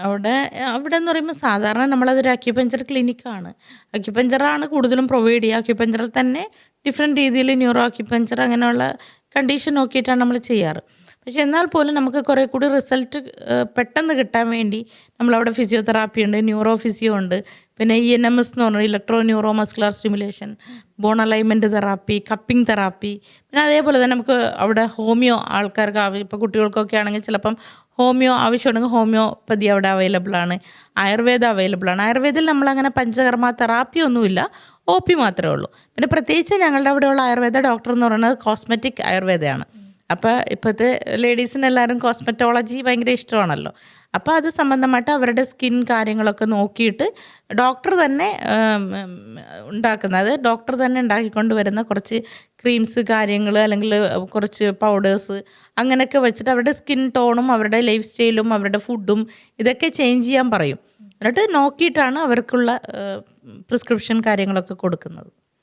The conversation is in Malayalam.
അവിടെ അവിടെ എന്ന് പറയുമ്പോൾ സാധാരണ നമ്മളതൊരു അക്യുപഞ്ചർ ക്ലിനിക്കാണ്. അക്യുപഞ്ചറാണ് കൂടുതലും പ്രൊവൈഡ് ചെയ്യുക. അക്യുപഞ്ചറിൽ തന്നെ ഡിഫറെൻറ്റ് രീതിയിൽ ന്യൂറോ അക്യുപഞ്ചർ അങ്ങനെയുള്ള കണ്ടീഷൻ നോക്കിയിട്ടാണ് നമ്മൾ ചെയ്യാറ്. പക്ഷെ എന്നാൽ പോലും നമുക്ക് കുറേ കൂടി റിസൾട്ട് പെട്ടെന്ന് കിട്ടാൻ വേണ്ടി നമ്മളവിടെ ഫിസിയോതെറാപ്പി ഉണ്ട്, ന്യൂറോ ഫിസിയോ ഉണ്ട്, പിന്നെ ENMS എന്ന് പറഞ്ഞാൽ electro neuro muscular stimulation, bone alignment therapy, cupping therapy, പിന്നെ അതേപോലെ തന്നെ നമുക്ക് അവിടെ ഹോമിയോ ആൾക്കാർക്ക് ഇപ്പോൾ കുട്ടികൾക്കൊക്കെ ആണെങ്കിൽ ചിലപ്പം ഹോമിയോ ആവശ്യമുണ്ടെങ്കിൽ ഹോമിയോപ്പതി അവിടെ അവൈലബിൾ ആണ്. ആയുർവേദം അവൈലബിൾ ആണ്. ആയുർവേദത്തിൽ നമ്മളങ്ങനെ പഞ്ചകർമ്മ തെറാപ്പി ഒന്നുമില്ല, OP മാത്രമേ ഉള്ളൂ. പിന്നെ പ്രത്യേകിച്ച് ഞങ്ങളുടെ അവിടെയുള്ള ആയുർവേദ ഡോക്ടർ എന്ന് പറയുന്നത് കോസ്മെറ്റിക് ആയുർവേദയാണ്. അപ്പോൾ ഇപ്പോഴത്തെ ലേഡീസിന് എല്ലാവരും കോസ്മെറ്റോളജി ഭയങ്കര ഇഷ്ടമാണല്ലോ. അപ്പോൾ അത് സംബന്ധമായിട്ട് അവരുടെ സ്കിൻ കാര്യങ്ങളൊക്കെ നോക്കിയിട്ട് ഡോക്ടർ തന്നെ ഉണ്ടാക്കുന്നത്, ഡോക്ടർ തന്നെ ഉണ്ടാക്കിക്കൊണ്ട് വരുന്ന കുറച്ച് ക്രീംസ് കാര്യങ്ങൾ അല്ലെങ്കിൽ കുറച്ച് പൗഡേഴ്സ് അങ്ങനെയൊക്കെ വെച്ചിട്ട് അവരുടെ സ്കിൻ ടോണും അവരുടെ ലൈഫ് സ്റ്റൈലും അവരുടെ ഫുഡും ഇതൊക്കെ ചേഞ്ച് ചെയ്യാൻ പറയും. എന്നിട്ട് നോക്കിയിട്ടാണ് അവർക്കുള്ള പ്രിസ്ക്രിപ്ഷൻ കാര്യങ്ങളൊക്കെ കൊടുക്കുന്നത്.